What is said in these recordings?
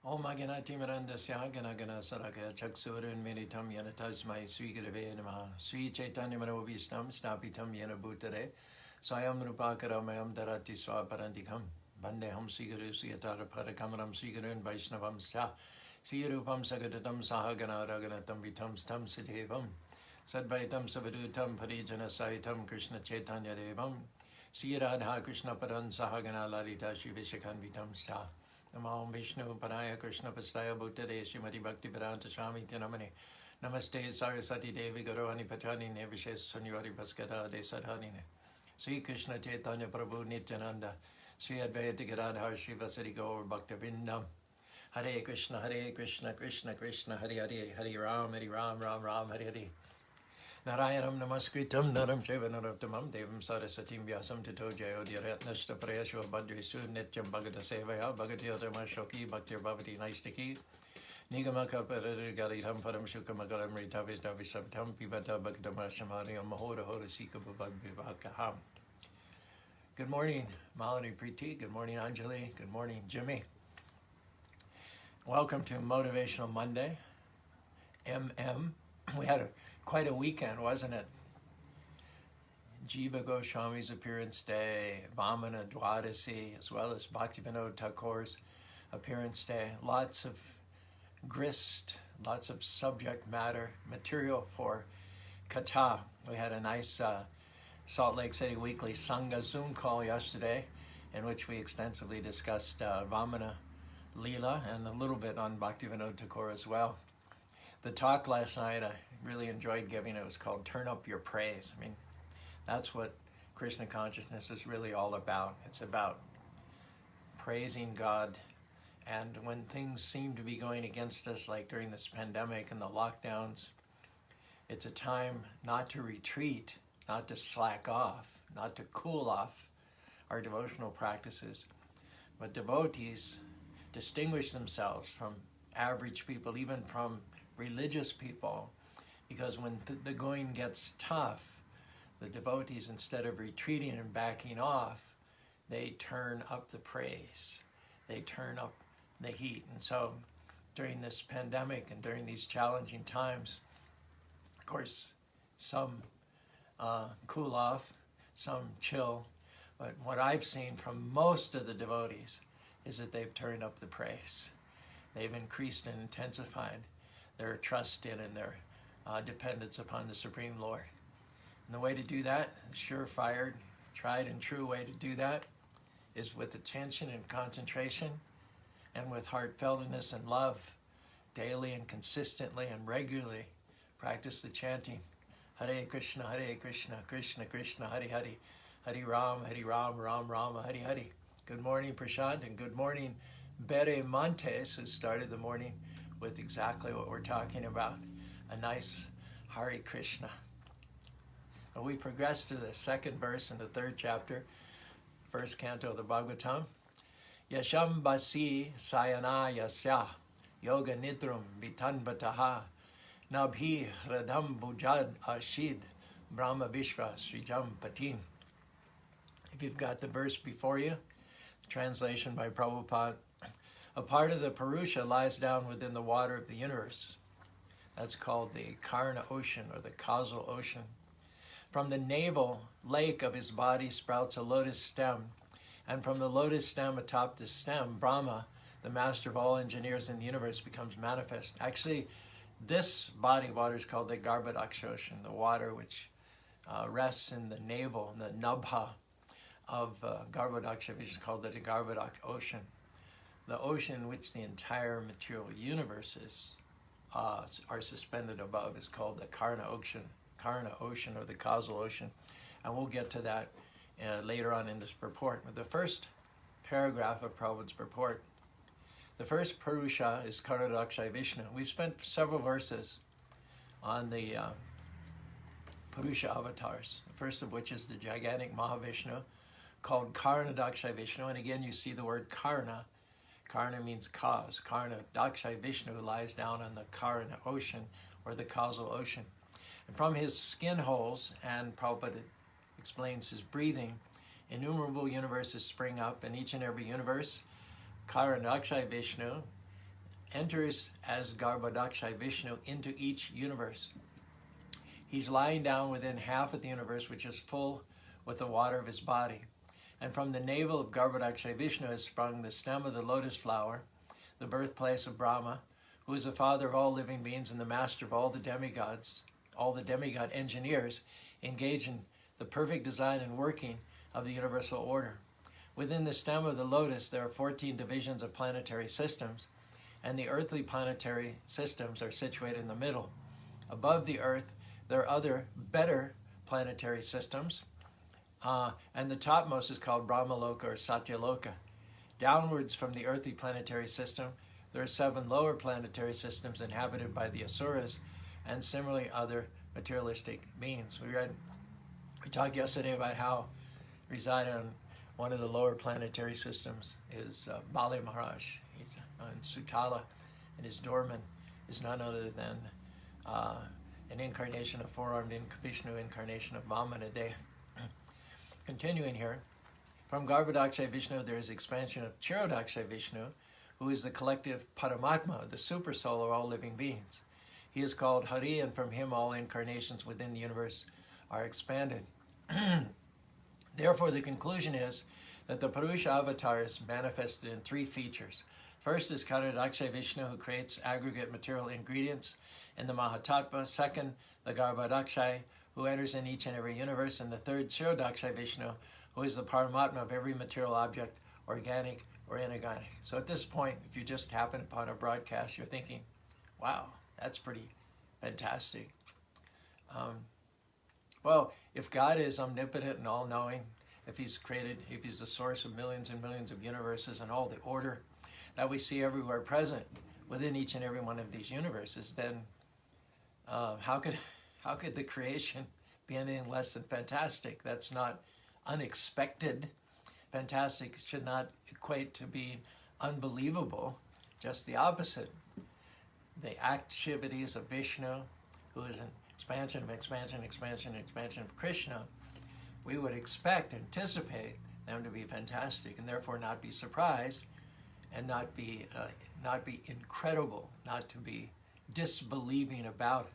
Om Aganati Mirandasya Ganagana Saraka Chaksurun Minitam Yanatajmai Sri Gurave Namaha Sri Chaitanya Manovistam Snapitam Yanabhutare Swayam Rupakaramayam Darati Swaparandikam Bandeham Sri Guru Siyatara Parakamaram Sri Gurun Vaishnavam Sya Sri Rupam Sagadatam Sahagana Raganatam Vitam Stam Siddhevam Sadvaitam Savadutam Parijana Saitam Krishna Chaitanya Devam Sri Radha Krishna Paran Sahagana Lalita Shri Vishakhan Vitam Sya Maha Vishnu Paraya Krishna Pastaya Bhuttade Srimati Bhakti Vedanta Swami Tinamani Namaste Sarasati Devi Guru Anipatani Nevishes Sunyvari Bhaskara De Sadhanine Sri Krishna Chaitanya Prabhu Nityananda Sri Advaita Gadadhar Sri Vasari Gaur Bhakta Vindam Hare Krishna Krishna Krishna Hare Hare Hare Ram Ram Ram Hare Hare Narayanam Namaskritam Naram Sheva Narottamam Devam Sarasatim Vyasam Tito Jayo Dhyaratnashta Prayashva Bhadrisu Nityam Bhagata Sevaya Bhagatiyotama Shoki Bhaktir Bhavati Naistiki Nigamaka Paragaritam Param Shukamagaram Ritavisdavisabtam Pibata Bhagdama Shamadiyam Mahora Hora Sika Bhavakaham. Good morning, Malini Preeti. Good morning, Anjali. Good morning, Jimmy. Welcome to Motivational Monday, MM. We had quite a weekend, wasn't it? Jiva Goswami's appearance day, Vamana Dwadasi, as well as Bhaktivinoda Thakur's appearance day. Lots of grist, lots of subject matter material for Katha. We had a nice Salt Lake City Weekly Sangha Zoom call yesterday in which we extensively discussed Vamana Leela and a little bit on Bhaktivinoda Thakur as well. The talk last night I really enjoyed giving. It was called Turn Up Your Praise. I mean, that's what Krishna consciousness is really all about. It's about praising God. And when things seem to be going against us, like during this pandemic and the lockdowns, it's a time not to retreat, not to slack off, not to cool off our devotional practices. But devotees distinguish themselves from average people, even from religious people, because when the going gets tough, the devotees, instead of retreating and backing off, they turn up the praise, they turn up the heat. And so during this pandemic and during these challenging times, of course, some cool off, some chill, but what I've seen from most of the devotees is that they've turned up the praise. They've increased and intensified their trust in and their dependence upon the Supreme Lord. And the way to do that, surefire, tried and true way to do that, is with attention and concentration and with heartfeltness and love, daily and consistently and regularly practice the chanting, Hare Krishna, Krishna Krishna, Hare Hare, Hare Ram, Ram Rama, Hare Hare. Good morning, Prashant, and good morning, Bere Montes, who started the morning with exactly what we're talking about, a nice Hare Krishna. And we progress to the second verse in the third chapter, first canto of the Bhagavatam. Yasham basi sayana yasya yoga nidrum vitanvataha nabhi hradam bujad ashid brahma vishva srijam patim. If you've got the verse before you, translation by Prabhupada, a part of the Purusha lies down within the water of the universe. That's called the Karna ocean or the Causal ocean. From the navel lake of his body sprouts a lotus stem, and from the lotus stem atop the stem, Brahma, the master of all engineers in the universe, becomes manifest. Actually, this body of water is called the Garbhodaksha ocean, the water which rests in the navel, the nabha of Garbhodaksha, which is called the Garbhodak ocean. The ocean in which the entire material universes are suspended above is called the Karna ocean or the Causal ocean. And we'll get to that later on in this purport. But the first paragraph of Prabhupada's purport, the first Purusha is Karu Vishnu. We've spent several verses on the Purusha avatars, the first of which is the gigantic Maha Vishnu, called Karna Vishnu. And again, you see the word Karna. Karna means cause. Karna, Daksha Vishnu, lies down on the Karna ocean, or the Causal ocean. And from his skin holes, and Prabhupada explains his breathing, innumerable universes spring up, and each and every universe, Karna Daksha Vishnu, enters as Garbhodakshay Vishnu into each universe. He's lying down within half of the universe, which is full with the water of his body. And from the navel of Garbhodakshay Vishnu has sprung the stem of the lotus flower, the birthplace of Brahma, who is the father of all living beings and the master of all the demigods, all the demigod engineers engaged in the perfect design and working of the universal order. Within the stem of the lotus, there are 14 divisions of planetary systems, and the earthly planetary systems are situated in the middle. Above the earth, there are other better planetary systems, and the topmost is called Brahmaloka or Satyaloka. Downwards from the earthly planetary system, there are 7 lower planetary systems inhabited by the Asuras, and similarly other materialistic beings. We talked yesterday about how residing on one of the lower planetary systems is Bali Maharaj. He's on Sutala, and his doorman is none other than an incarnation of four-armed Vishnu, incarnation of Vamana. Continuing here, from Garbhodakshay Vishnu there is expansion of Chirodakshay Vishnu, who is the collective Paramatma, the super soul of all living beings. He is called Hari, and from him all incarnations within the universe are expanded. Therefore, the conclusion is that the Purusha avatar is manifested in 3 features. First is Caru Vishnu, who creates aggregate material ingredients in the Mahatattva. Second, the Garbhodakshay, who enters in each and every universe. And the third, Chirodakshay Vishnu, who is the Paramatma of every material object, organic or inorganic. So at this point, if you just happen upon a broadcast, you're thinking, wow, that's pretty fantastic. Well, if God is omnipotent and all-knowing, if he's the source of millions and millions of universes and all the order that we see everywhere present within each and every one of these universes, then how could the creation be anything less than fantastic? That's not unexpected. Fantastic should not equate to being unbelievable, just the opposite. The activities of Vishnu, who is an expansion of Krishna, we would anticipate them to be fantastic, and therefore not be surprised, and not be incredible, not to be disbelieving about it.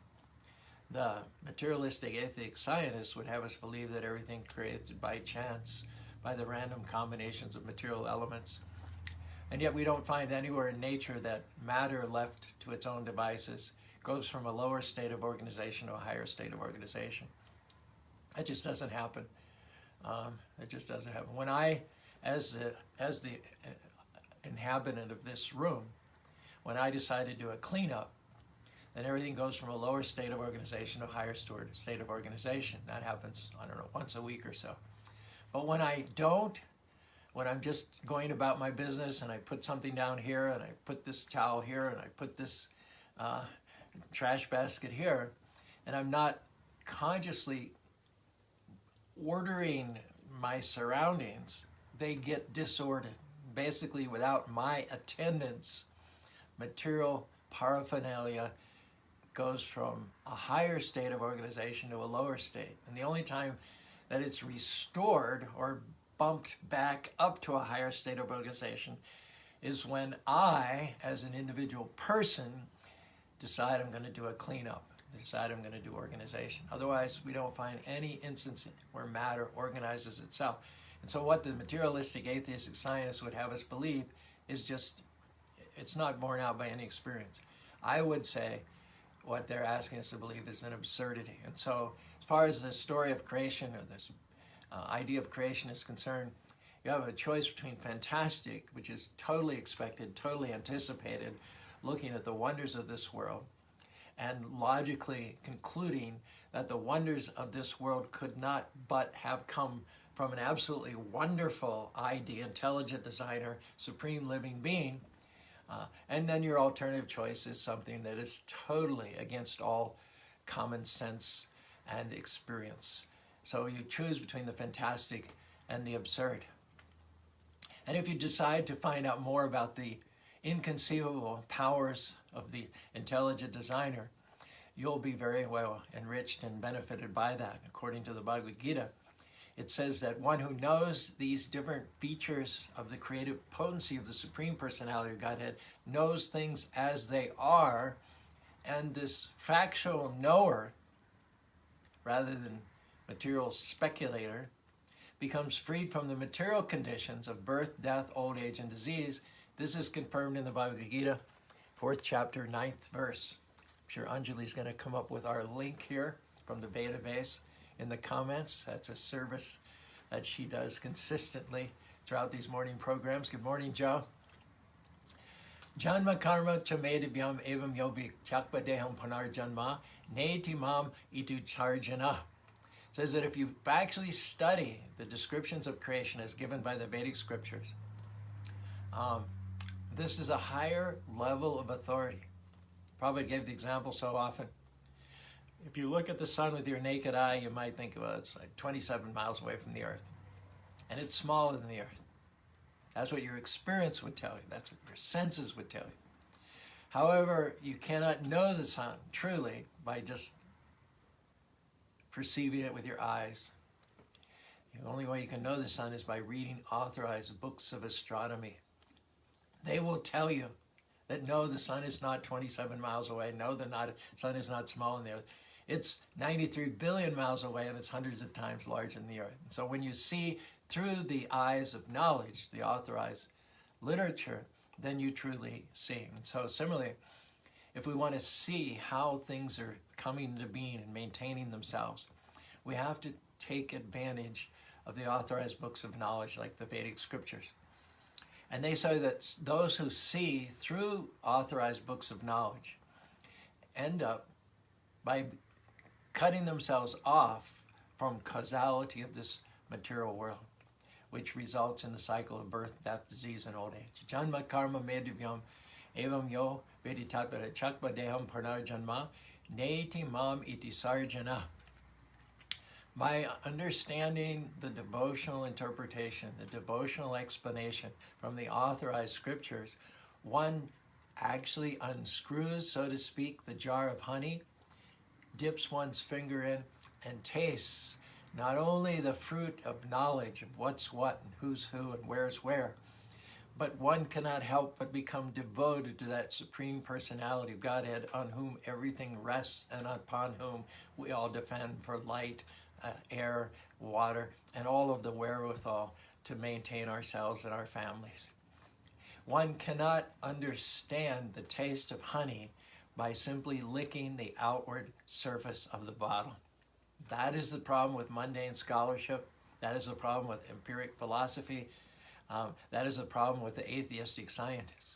The materialistic atheist scientists would have us believe that everything created by chance, by the random combinations of material elements. And yet we don't find anywhere in nature that matter left to its own devices goes from a lower state of organization to a higher state of organization. That just doesn't happen. It just doesn't happen. When I, as the inhabitant of this room, when I decide to do a cleanup, then everything goes from a lower state of organization to a higher state of organization. That happens, I don't know, once a week or so. But when I don't, when I'm just going about my business and I put something down here and I put this towel here and I put this trash basket here, and I'm not consciously ordering my surroundings, they get disordered. Basically, without my attendance, material paraphernalia goes from a higher state of organization to a lower state. And the only time that it's restored or bumped back up to a higher state of organization is when I, as an individual person, decide I'm going to do a cleanup, decide I'm going to do organization. Otherwise, we don't find any instance where matter organizes itself. And so what the materialistic atheistic scientists would have us believe is just, it's not borne out by any experience. I would say what they're asking us to believe is an absurdity. And so as far as the story of creation or this idea of creation is concerned, you have a choice between fantastic, which is totally expected, totally anticipated, looking at the wonders of this world, and logically concluding that the wonders of this world could not but have come from an absolutely wonderful idea, intelligent designer, supreme living being. And then your alternative choice is something that is totally against all common sense and experience. So you choose between the fantastic and the absurd. And if you decide to find out more about the inconceivable powers of the intelligent designer, you'll be very well enriched and benefited by that. According to the Bhagavad Gita, it says that one who knows these different features of the creative potency of the Supreme Personality of Godhead knows things as they are, and this factual knower, rather than material speculator, becomes freed from the material conditions of birth, death, old age, and disease. This is confirmed in the Bhagavad Gita, 4th chapter, 9th verse. I'm sure Anjali's going to come up with our link here from the database in the comments. That's a service that she does consistently throughout these morning programs. Good morning, Joe. Janma karma chamedibhyam evam yobi chakpa deham panar janma neti mam itu charjana. Says that if you actually study the descriptions of creation as given by the Vedic scriptures, this is a higher level of authority. Probably gave the example so often. If you look at the sun with your naked eye, you might think, well, it's like 27 miles away from the earth. And it's smaller than the earth. That's what your experience would tell you. That's what your senses would tell you. However, you cannot know the sun truly by just perceiving it with your eyes. The only way you can know the sun is by reading authorized books of astronomy. They will tell you that no, the sun is not 27 miles away. No, the sun is not small in the earth. It's 93 billion miles away, and it's hundreds of times larger than the earth. And so when you see through the eyes of knowledge, the authorized literature, then you truly see. And so similarly, if we want to see how things are coming into being and maintaining themselves, we have to take advantage of the authorized books of knowledge like the Vedic scriptures. And they say that those who see through authorized books of knowledge end up by cutting themselves off from causality of this material world, which results in the cycle of birth, death, disease, and old age. Janma karma medivyam evam yo veditatpara chakpa deham parnar janma neti mam iti sarjana. By understanding the devotional interpretation, the devotional explanation from the authorized scriptures, one actually unscrews, so to speak, the jar of honey, dips one's finger in, and tastes not only the fruit of knowledge of what's what and who's who and where's where, but one cannot help but become devoted to that Supreme Personality of Godhead on whom everything rests and upon whom we all depend for light, air, water, and all of the wherewithal to maintain ourselves and our families. One cannot understand the taste of honey by simply licking the outward surface of the bottle. That is the problem with mundane scholarship. That is the problem with empiric philosophy. That is the problem with the atheistic scientists.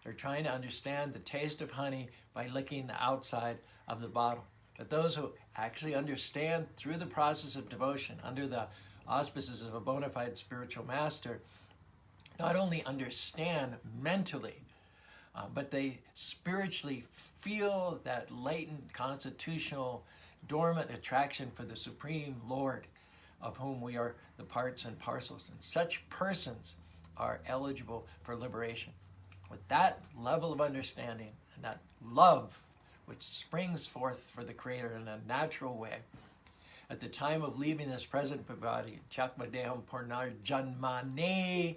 They're trying to understand the taste of honey by licking the outside of the bottle. But those who actually understand through the process of devotion, under the auspices of a bona fide spiritual master, not only understand mentally, but they spiritually feel that latent constitutional dormant attraction for the Supreme Lord, of whom we are the parts and parcels. And such persons are eligible for liberation. With that level of understanding and that love which springs forth for the Creator in a natural way, at the time of leaving this present body, chakma deham punar janmane,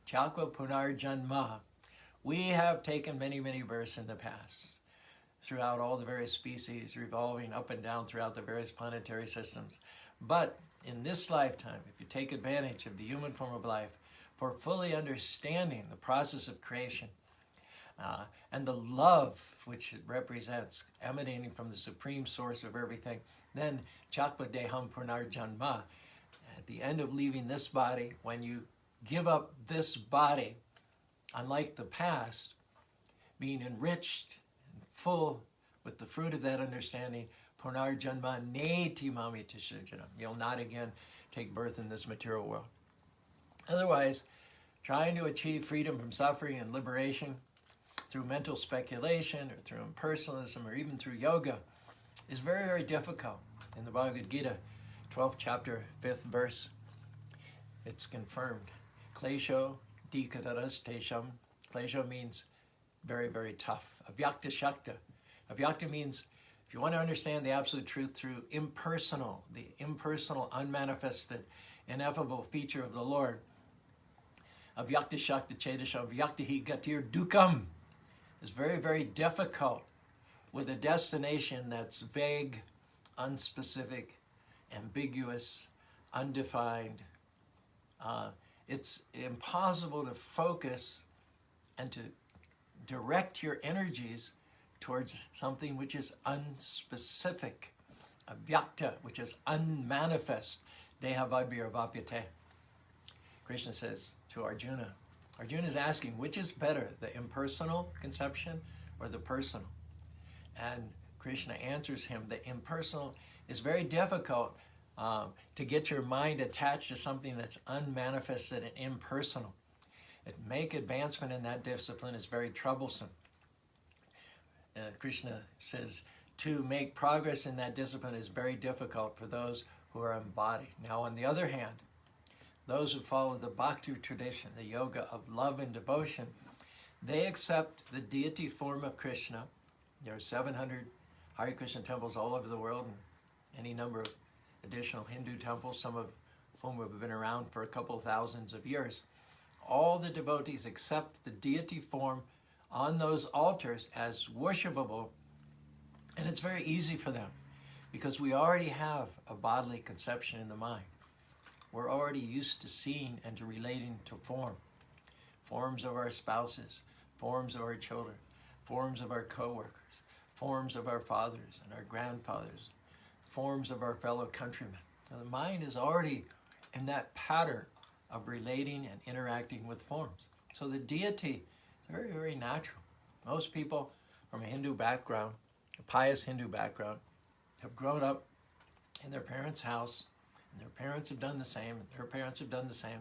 chakma punar janma, we have taken many, many births in the past, throughout all the various species, revolving up and down throughout the various planetary systems. But in this lifetime, if you take advantage of the human form of life for fully understanding the process of creation, and the love which it represents emanating from the supreme source of everything, then chakpa deham punar janma, at the end of leaving this body, when you give up this body, unlike the past, being enriched and full with the fruit of that understanding, punar janma neti mamita sirjanam, you'll not again take birth in this material world. Otherwise, trying to achieve freedom from suffering and liberation through mental speculation or through impersonalism or even through yoga is very, very difficult. In the Bhagavad Gita, 12th chapter, 5th verse, it's confirmed. Klesho dikadaras tesham. Klesho means very, very tough. Avyakta shakta. Avyakta means If you want to understand the absolute truth through the impersonal, unmanifested, ineffable feature of the Lord, avyakta shakta chedasha avyaktahi gatir dukam, is very, very difficult with a destination that's vague, unspecific, ambiguous, undefined. It's impossible to focus and to direct your energies towards something which is unspecific, avyakta, which is unmanifest. Deha vadbhira vapyate. Krishna says to Arjuna, Arjuna is asking, which is better, the impersonal conception or the personal? And Krishna answers him, the impersonal is very difficult to get your mind attached to something that's unmanifested and impersonal. Make advancement in that discipline is very troublesome. Krishna says to make progress in that discipline is very difficult for those who are embodied. Now, on the other hand, those who follow the bhakti tradition, the yoga of love and devotion, they accept the deity form of Krishna. There are 700 Hare Krishna temples all over the world, and any number of additional Hindu temples, some of whom have been around for a couple thousands of years. All the devotees accept the deity form on those altars as worshipable, and it's very easy for them because we already have a bodily conception in the mind. We're already used to seeing and to relating to forms of our spouses, forms of our children, forms of our co-workers, forms of our fathers and our grandfathers, forms of our fellow countrymen. Now, the mind is already in that pattern of relating and interacting with forms. So the deity is very, very natural. Most people from a Hindu background, a pious Hindu background, have grown up in their parents' house, and their parents have done the same, and their parents have done the same,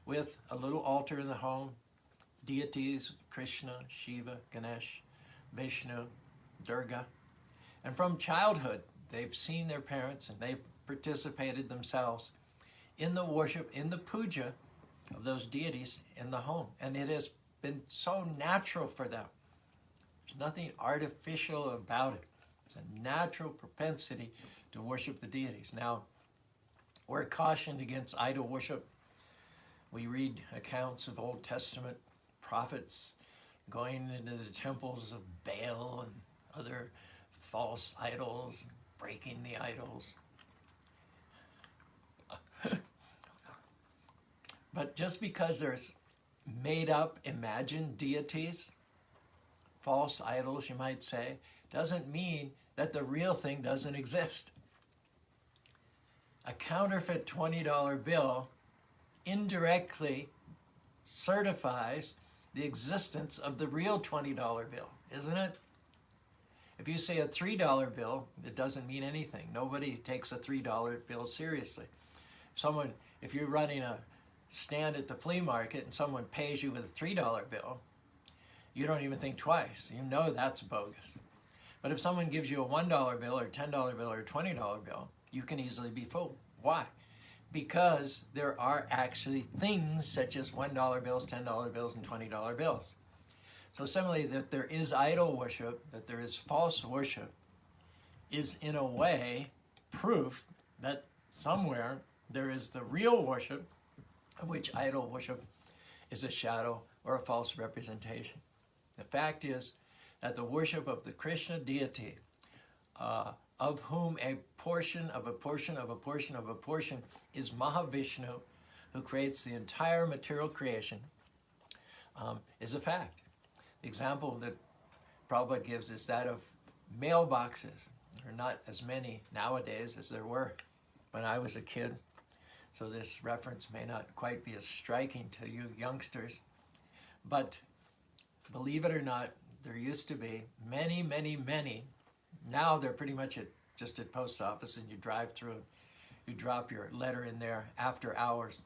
with a little altar in the home, deities, Krishna, Shiva, Ganesh, Vishnu, Durga. And from childhood, they've seen their parents and they've participated themselves in the worship, in the puja of those deities in the home. And it has been so natural for them. There's nothing artificial about it. It's a natural propensity to worship the deities. Now, we're cautioned against idol worship. We read accounts of Old Testament prophets going into the temples of Baal and other false idols, breaking the idols. But just because there's made up, imagined deities, false idols, you might say, doesn't mean that the real thing doesn't exist. A counterfeit $20 bill indirectly certifies the existence of the real $20 bill, isn't it? If you say a $3 bill, it doesn't mean anything. Nobody takes a $3 bill seriously. If you're running a stand at the flea market and someone pays you with a $3 bill, you don't even think twice. You know that's bogus. But if someone gives you a $1 bill or $10 bill or $20 bill, you can easily be fooled. Why? Because there are actually things such as $1 bills, $10 bills, and $20 bills. So similarly, that there is idol worship, that there is false worship, is in a way proof that somewhere there is the real worship, of which idol worship is a shadow or a false representation. The fact is that the worship of the Krishna deity, of whom a portion of a portion of a portion of a portion is Maha Vishnu, who creates the entire material creation, is a fact. The example that Prabhupada gives is that of mailboxes. There are not as many nowadays as there were when I was a kid, so this reference may not quite be as striking to you youngsters. But believe it or not, there used to be many, many, many. Now they're pretty much just at post office, and you drive through, you drop your letter in there after hours.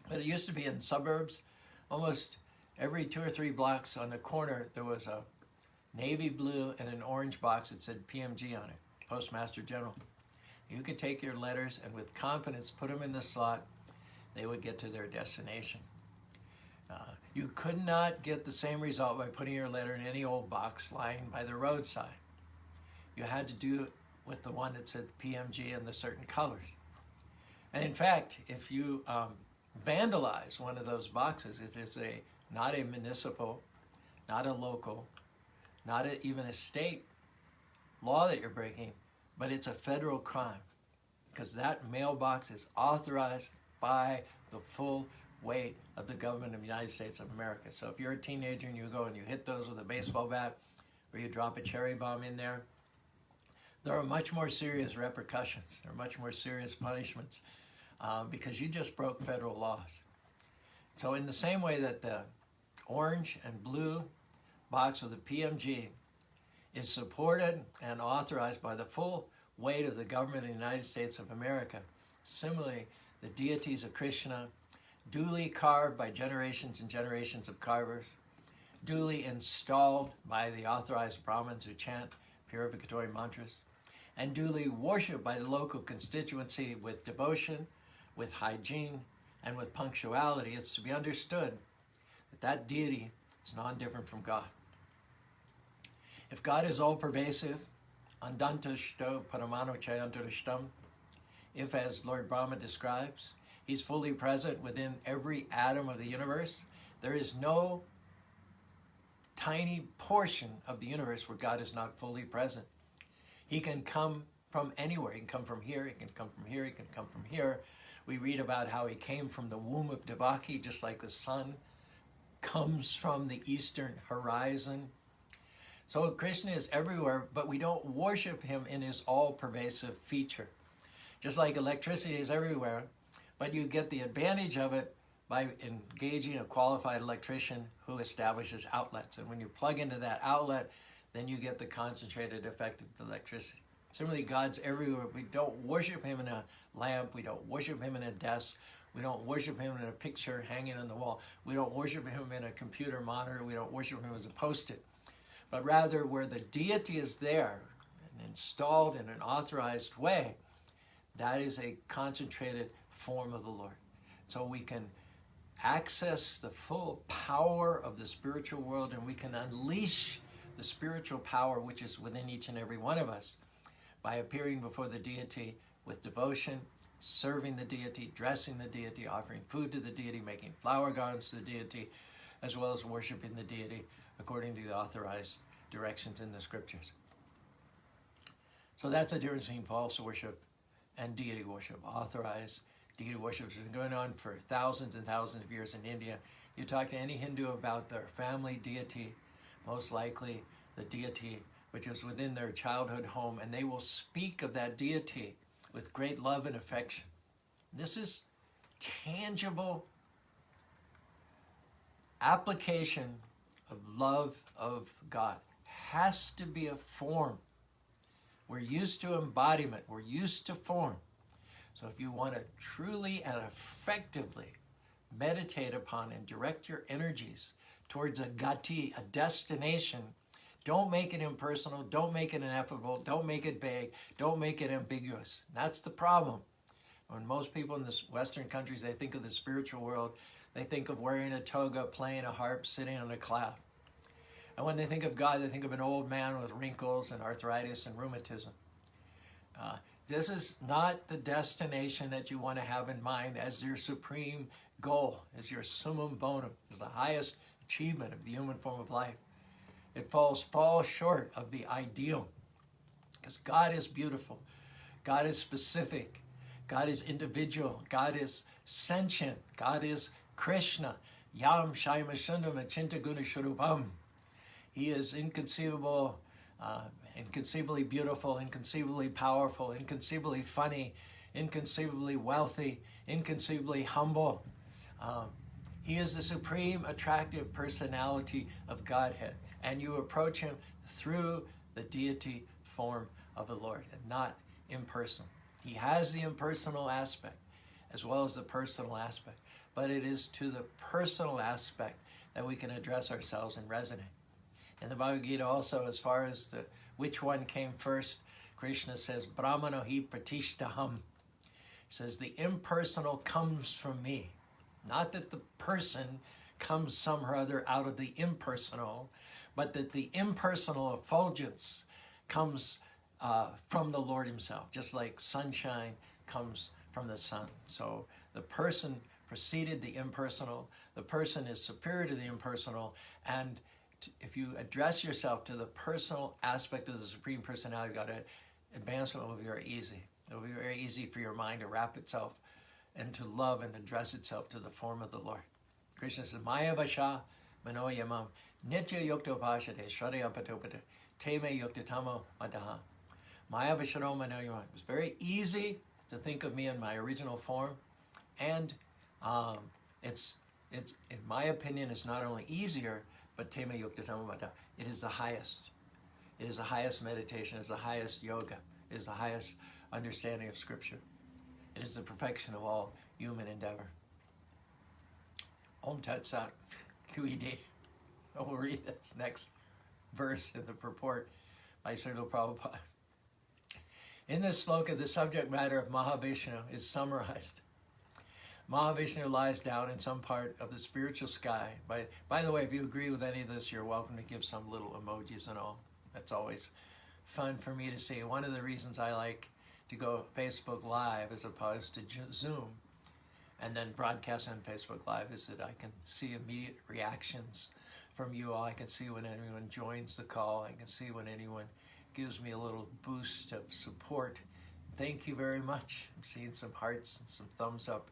But it used to be in suburbs. Almost every 2 or 3 blocks on the corner, there was a navy blue and an orange box that said PMG on it, Postmaster General. You could take your letters and with confidence put them in the slot. They would get to their destination. You could not get the same result by putting your letter in any old box lying by the roadside. you had to do it with the one that said PMG and the certain colors. And in fact, if you vandalize one of those boxes, it is not a municipal, not a local, not even a state law that you're breaking, but it's a federal crime, because that mailbox is authorized by the full weight of the government of the United States of America. So if you're a teenager and you go and you hit those with a baseball bat, or you drop a cherry bomb in there, there are much more serious repercussions. There are much more serious punishments because you just broke federal laws. So in the same way that the orange and blue box with the PMG is supported and authorized by the full weight of the government of the United States of America, similarly, the deities of Krishna, duly carved by generations and generations of carvers, duly installed by the authorized Brahmins who chant purificatory mantras, and duly worshipped by the local constituency with devotion, with hygiene, and with punctuality, it's to be understood that that deity is non-different from God. If God is all-pervasive, andantashto paramano chayantarishtam, if, as Lord Brahma describes, he's fully present within every atom of the universe, there is no tiny portion of the universe where God is not fully present. He can come from anywhere. He can come from here, he can come from here, he can come from here. We read about how he came from the womb of Devaki, just like the sun comes from the eastern horizon. So Krishna is everywhere, but we don't worship him in his all-pervasive feature. Just like electricity is everywhere, but you get the advantage of it by engaging a qualified electrician who establishes outlets. And when you plug into that outlet, then you get the concentrated effect of the electricity. Similarly, God's everywhere. We don't worship him in a lamp. We don't worship him in a desk. We don't worship him in a picture hanging on the wall. We don't worship him in a computer monitor. We don't worship him as a post-it. But rather, where the deity is there and installed in an authorized way, that is a concentrated form of the Lord. So we can access the full power of the spiritual world, and we can unleash the spiritual power which is within each and every one of us by appearing before the deity with devotion, serving the deity, dressing the deity, offering food to the deity, making flower garlands to the deity, as well as worshiping the deity according to the authorized directions in the scriptures. So that's the difference between false worship and deity worship. Authorized deity worship has been going on for thousands and thousands of years in India. You talk to any Hindu about their family deity, most likely the deity which is within their childhood home, and they will speak of that deity with great love and affection. This is tangible application of love of God. Has to be a form. We're used to embodiment. We're used to form. So if you want to truly and effectively meditate upon and direct your energies towards a gati, a destination, don't make it impersonal, don't make it ineffable, don't make it vague, don't make it ambiguous. That's the problem. When most people in the Western countries, they think of the spiritual world, they think of wearing a toga, playing a harp, sitting on a cloud. And when they think of God, they think of an old man with wrinkles and arthritis and rheumatism. This is not the destination that you want to have in mind as your supreme goal, as your summum bonum, as the highest achievement of the human form of life. It falls short of the ideal, because God is beautiful, God is specific, God is individual, God is sentient, God is Krishna, Yam Shaimasundam Achinta Guna Sharupam. He is inconceivable, inconceivably beautiful, inconceivably powerful, inconceivably funny, inconceivably wealthy, inconceivably humble. He is the supreme attractive personality of Godhead. And you approach him through the deity form of the Lord and not impersonal. He has the impersonal aspect as well as the personal aspect. But it is to the personal aspect that we can address ourselves and resonate. In the Bhagavad Gita also, as far as which one came first, Krishna says, Brahmano hi pratishtaham. He says, the impersonal comes from me. Not that the person comes somehow or other out of the impersonal, but that the impersonal effulgence comes from the Lord himself, just like sunshine comes from the sun. So the person preceded the impersonal. The person is superior to the impersonal. And if you address yourself to the personal aspect of the Supreme Personality of God, advancement will be very easy. It will be very easy for your mind to wrap itself and to love and address itself to the form of the Lord. Krishna says, Maya Vasha Mano Yamam Nitya Yukta Pashate Shradaya Patopata Teme Yukta Tamo Madaha. Maya Visharo Mano Yamam. It was very easy to think of me in my original form. And it's in my opinion, it's not only easier, but Teme Yukta Tamo Madaha. It is the highest. It is the highest meditation. It is the highest yoga. It is the highest understanding of Scripture. It is the perfection of all human endeavor. Om Tat Sat, QED. We'll read this next verse in the purport by Srila Prabhupada. In this sloka, the subject matter of Maha Vishnu is summarized. Maha Vishnu lies down in some part of the spiritual sky. By the way, if you agree with any of this, you're welcome to give some little emojis and all. That's always fun for me to see. One of the reasons I like to go Facebook Live as opposed to Zoom and then broadcast on Facebook Live is that I can see immediate reactions from you all. I can see when anyone joins the call. I can see when anyone gives me a little boost of support. Thank you very much. I'm seeing some hearts and some thumbs up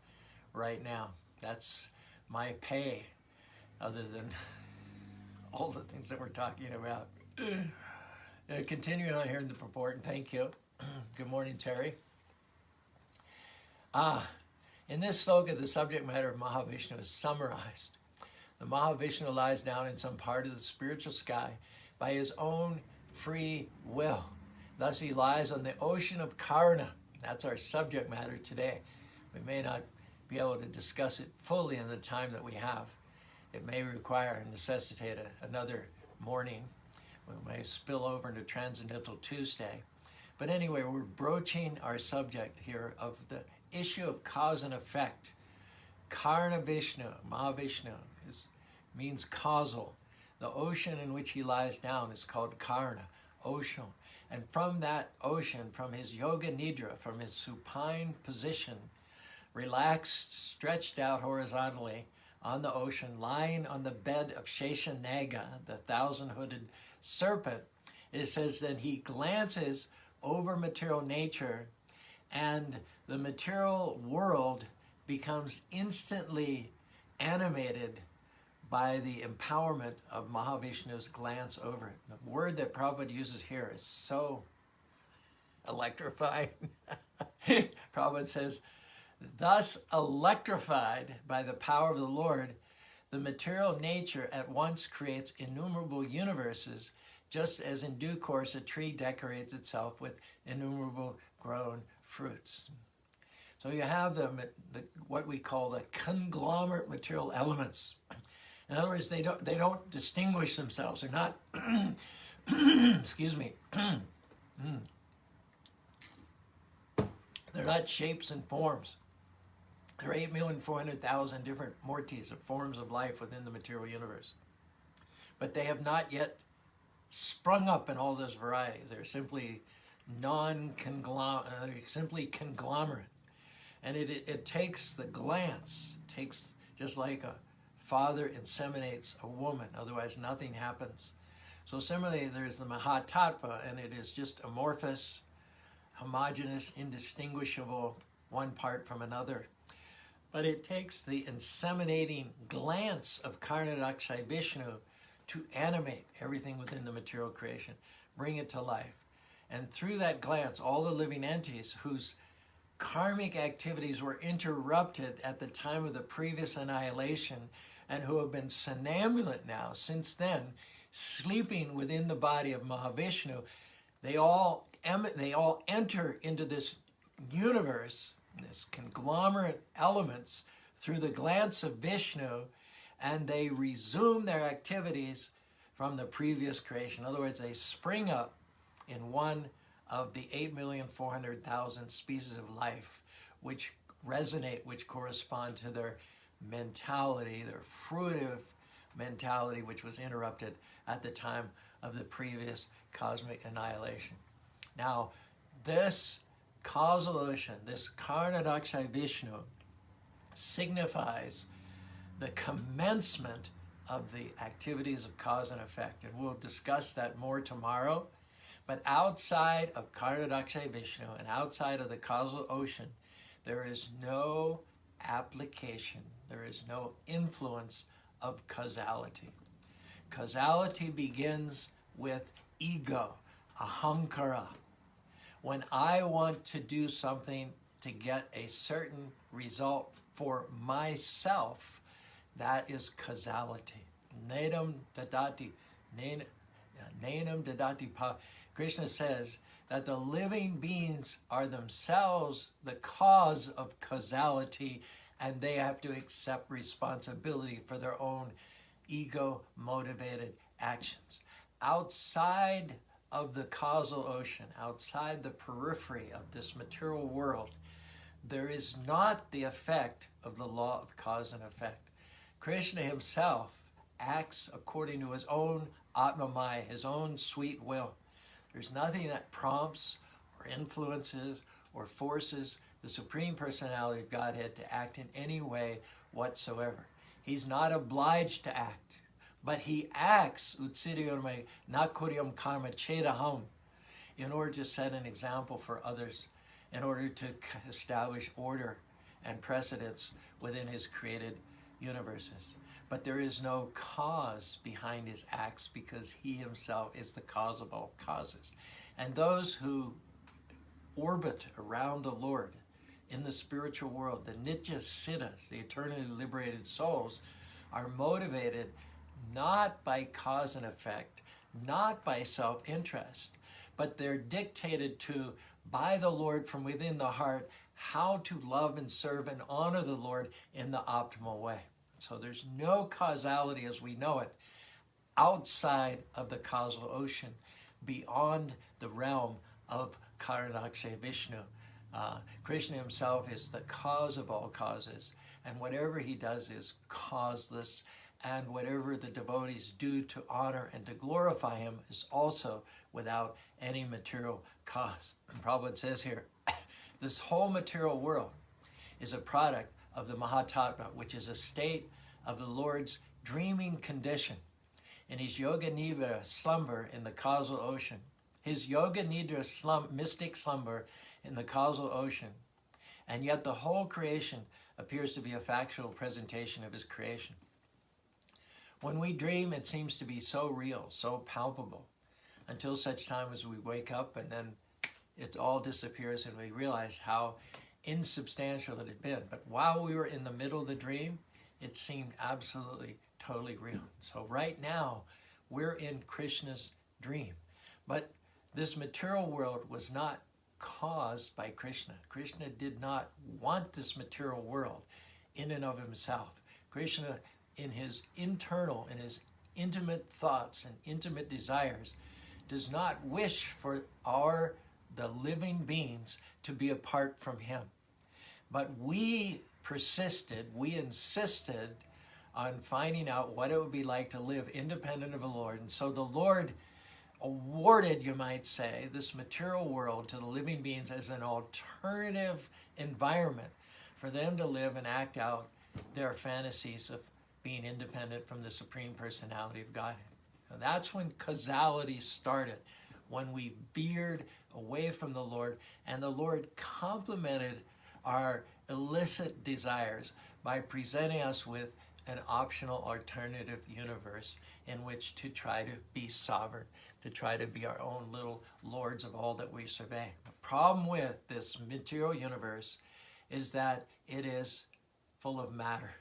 right now. That's my pay, other than all the things that we're talking about. Continuing on here in the purport, and thank you. Good morning, Terry. In this sloka, the subject matter of Maha Vishnu is summarized. The Maha Vishnu lies down in some part of the spiritual sky by his own free will. Thus he lies on the ocean of Karuna. That's our subject matter today. We may not be able to discuss it fully in the time that we have. It may require and necessitate another morning. We may spill over into Transcendental Tuesday. But anyway, we're broaching our subject here of the issue of cause and effect. Karna Vishnu, Maha Vishnu, means causal. The ocean in which he lies down is called Karna, ocean. And from that ocean, from his yoga nidra, from his supine position, relaxed, stretched out horizontally on the ocean, lying on the bed of Sheshanaga, the thousand-hooded serpent, it says that he glances over material nature and the material world becomes instantly animated by the empowerment of Mahavishnu's glance over it. The word that Prabhupada uses here is so electrifying. Prabhupada says, thus electrified by the power of the Lord, the material nature at once creates innumerable universes, just as in due course a tree decorates itself with innumerable grown fruits. So you have the what we call the conglomerate material elements. In other words, they don't distinguish themselves. They're not, excuse me, they're not shapes and forms. There are 8,400,000 different mortis, or forms of life within the material universe. But they have not yet sprung up in all those varieties. They're simply simply conglomerate. And it takes the glance, takes just like a father inseminates a woman, otherwise nothing happens. So similarly, there's the Mahatattva, and it is just amorphous, homogeneous, indistinguishable, one part from another. But it takes the inseminating glance of Karnadakshay Vishnu to animate everything within the material creation, bring it to life. And through that glance, all the living entities whose karmic activities were interrupted at the time of the previous annihilation and who have been somnambulant now since then, sleeping within the body of Mahavishnu, they all enter into this universe, this conglomerate elements, through the glance of Vishnu, and they resume their activities from the previous creation. In other words, they spring up in one of the 8,400,000 species of life which resonate, which correspond to their mentality, their fruitive mentality, which was interrupted at the time of the previous cosmic annihilation. Now, this causal ocean, this Karnadaksha Vishnu, signifies the commencement of the activities of cause and effect. And we'll discuss that more tomorrow. But outside of Karnadaksha Vishnu and outside of the causal ocean, there is no application, there is no influence of causality. Causality begins with ego, ahankara. When I want to do something to get a certain result for myself, that is causality. Nenam dadati, nenam dadati pa. Krishna says that the living beings are themselves the cause of causality, and they have to accept responsibility for their own ego-motivated actions. Outside of the causal ocean, outside the periphery of this material world, there is not the effect of the law of cause and effect. Krishna himself acts according to his own Atmamaya, his own sweet will. There's nothing that prompts or influences or forces the Supreme Personality of Godhead to act in any way whatsoever. He's not obliged to act, but he acts utsiryome nakuryam karma chedaham in order to set an example for others, in order to establish order and precedence within his created universes. But there is no cause behind his acts because he himself is the cause of all causes. And those who orbit around the Lord in the spiritual world, the Nitya Siddhas, the eternally liberated souls, are motivated not by cause and effect, not by self-interest, but they're dictated to by the Lord from within the heart how to love and serve and honor the Lord in the optimal way. So there's no causality as we know it outside of the causal ocean, beyond the realm of Karnadaksha Vishnu. Krishna himself is the cause of all causes, and whatever he does is causeless, and whatever the devotees do to honor and to glorify him is also without any material cause. Prabhupada says here, this whole material world is a product of the Mahatattva, which is a state of the Lord's dreaming condition in his Yoga Nidra slumber in the causal ocean. His Yoga Nidra mystic slumber in the causal ocean. And yet the whole creation appears to be a factual presentation of his creation. When we dream, it seems to be so real, so palpable, until such time as we wake up and then it all disappears and we realize how insubstantial it had been. But while we were in the middle of the dream, it seemed absolutely, totally real. So right now, we're in Krishna's dream. But this material world was not caused by Krishna. Krishna did not want this material world in and of himself. Krishna, in his internal, in his intimate thoughts and intimate desires, does not wish for the living beings, to be apart from him. But we persisted, we insisted on finding out what it would be like to live independent of the Lord. And so the Lord awarded, you might say, this material world to the living beings as an alternative environment for them to live and act out their fantasies of being independent from the Supreme Personality of Godhead. Now, that's when causality started, when we veered away from the Lord, and the Lord complemented our illicit desires by presenting us with an optional alternative universe in which to try to be sovereign, to try to be our own little lords of all that we survey. The problem with this material universe is that it is full of matter.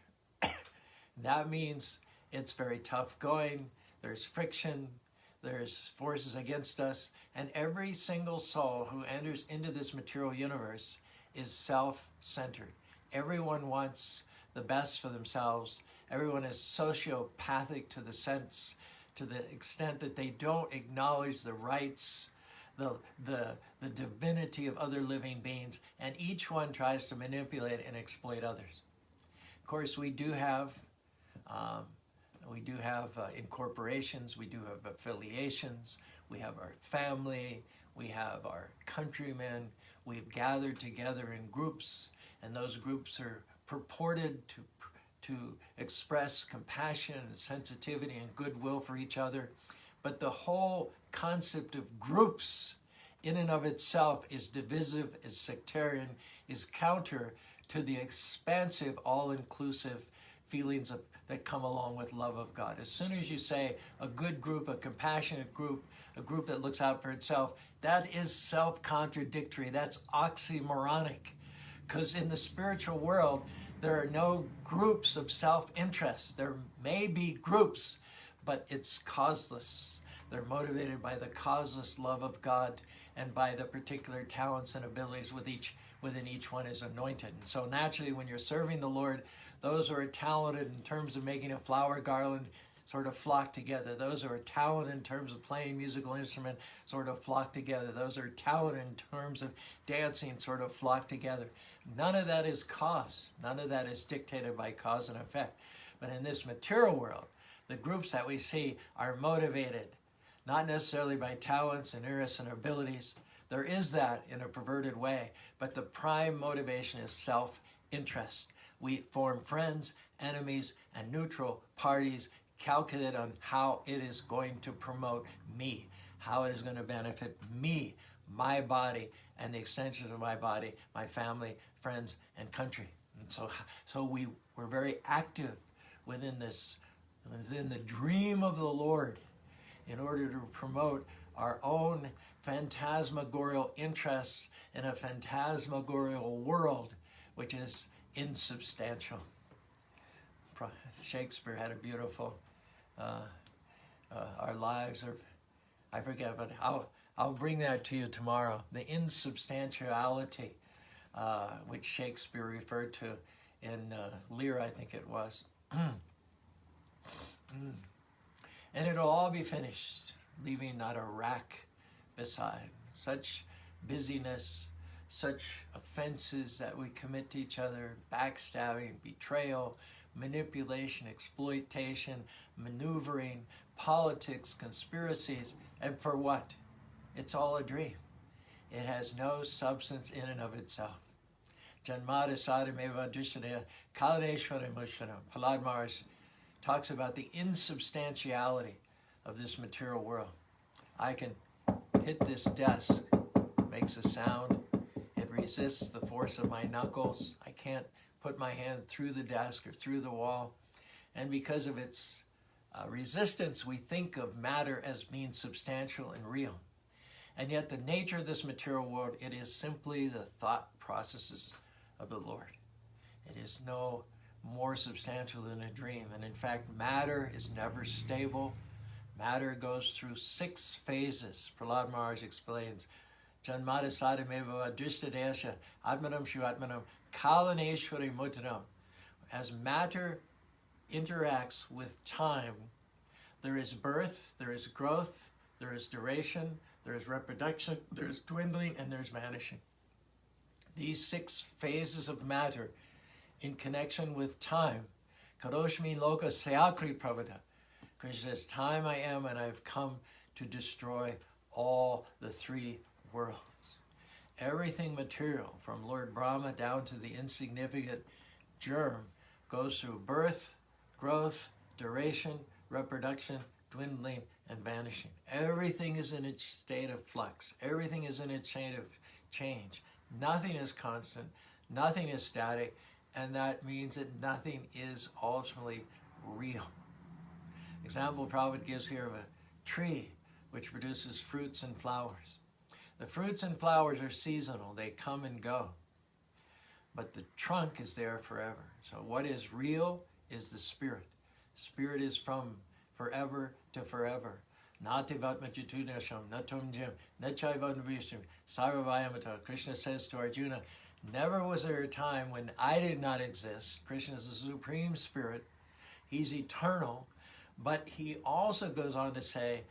That means it's very tough going, there's friction, there's forces against us, and every single soul who enters into this material universe is self-centered. Everyone wants the best for themselves. Everyone is sociopathic to the extent that they don't acknowledge the rights, the divinity of other living beings, and each one tries to manipulate and exploit others. Of course, we do have incorporations, we do have affiliations, we have our family, we have our countrymen. We've gathered together in groups, and those groups are purported to express compassion and sensitivity and goodwill for each other. But the whole concept of groups in and of itself is divisive, is sectarian, is counter to the expansive, all-inclusive feelings that come along with love of God. As soon as you say a good group, a compassionate group, a group that looks out for itself, that is self-contradictory. That's oxymoronic. Because in the spiritual world, there are no groups of self-interest. There may be groups, but it's causeless. They're motivated by the causeless love of God and by the particular talents and abilities within each one is anointed. And so naturally, when you're serving the Lord, those who are talented in terms of making a flower garland sort of flock together. Those who are talented in terms of playing musical instrument sort of flock together. Those who are talented in terms of dancing sort of flock together. None of that is cause. None of that is dictated by cause and effect. But in this material world, the groups that we see are motivated not necessarily by talents and interests and abilities. There is that in a perverted way, but the prime motivation is self-interest. We form friends, enemies, and neutral parties calculated on how it is going to promote me, how it is going to benefit me, my body, and the extensions of my body, my family, friends, and country. And so we're very active within the dream of the Lord in order to promote our own phantasmagorial interests in a phantasmagorial world, which is insubstantial. Shakespeare had a beautiful, our lives are, I forget, but I'll bring that to you tomorrow. The insubstantiality, which Shakespeare referred to in Lear, I think it was. And it'll all be finished, leaving not a rack beside. Such busyness, such offenses that we commit to each other, backstabbing, betrayal, manipulation, exploitation, maneuvering, politics, conspiracies, and for what? It's all a dream. It has no substance in and of itself. Janmada Sadhameva Drishanaya Kalaneshwara Mushana. Prahlad Maharaj talks about the insubstantiality of this material world. I can hit this desk, makes a sound. It resists the force of my knuckles. I can't put my hand through the desk or through the wall. And because of its resistance, we think of matter as being substantial and real. And yet the nature of this material world, it is simply the thought processes of the Lord. It is no more substantial than a dream. And in fact, matter is never stable. Matter goes through 6 phases. Prahlad Maharaj explains, Janmada Sadhameva Adrishtadesha Atmanam Shivatmanam Kalaneshwari Mutanam. As matter interacts with time, there is birth, there is growth, there is duration, there is reproduction, there is dwindling, and there is vanishing. These 6 phases of matter in connection with time, Karoshmi Loka Sayakri Pravada. Krishna says, time I am, and I've come to destroy all the 3 worlds. Everything material, from Lord Brahma down to the insignificant germ, goes through birth, growth, duration, reproduction, dwindling, and vanishing. Everything is in its state of flux. Everything is in its state of change. Nothing is constant. Nothing is static. And that means that nothing is ultimately real. Example Prabhupada gives here of a tree which produces fruits and flowers. The fruits and flowers are seasonal. They come and go. But the trunk is there forever. So what is real is the spirit. Spirit is from forever to forever. Krishna says to Arjuna, never was there a time when I did not exist. Krishna is the supreme spirit. He's eternal. But he also goes on to say,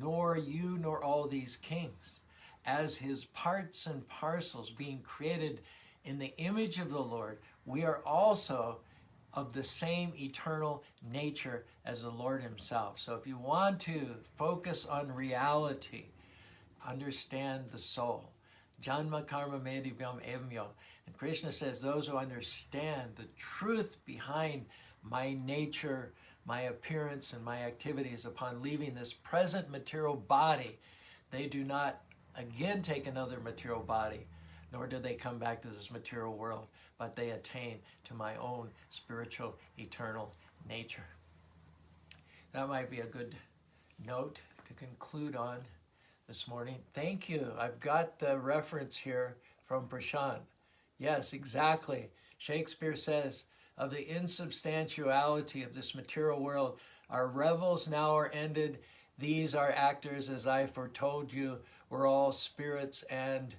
nor you nor all these kings. As his parts and parcels being created in the image of the Lord, we are also of the same eternal nature as the Lord himself. So if you want to focus on reality, understand the soul. Janma karma medivyam evamyo. And Krishna says those who understand the truth behind my nature, my appearance, and my activities upon leaving this present material body, they do not again take another material body, nor do they come back to this material world, but they attain to my own spiritual, eternal nature. That might be a good note to conclude on this morning. Thank you. I've got the reference here from Prashant. Yes, exactly. Shakespeare says, of the insubstantiality of this material world, our revels now are ended. These are actors, as I foretold you, we're all spirits. And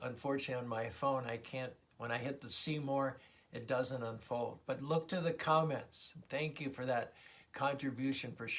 unfortunately on my phone, I can't, when I hit the see more, it doesn't unfold. But look to the comments. Thank you for that contribution, Prashant.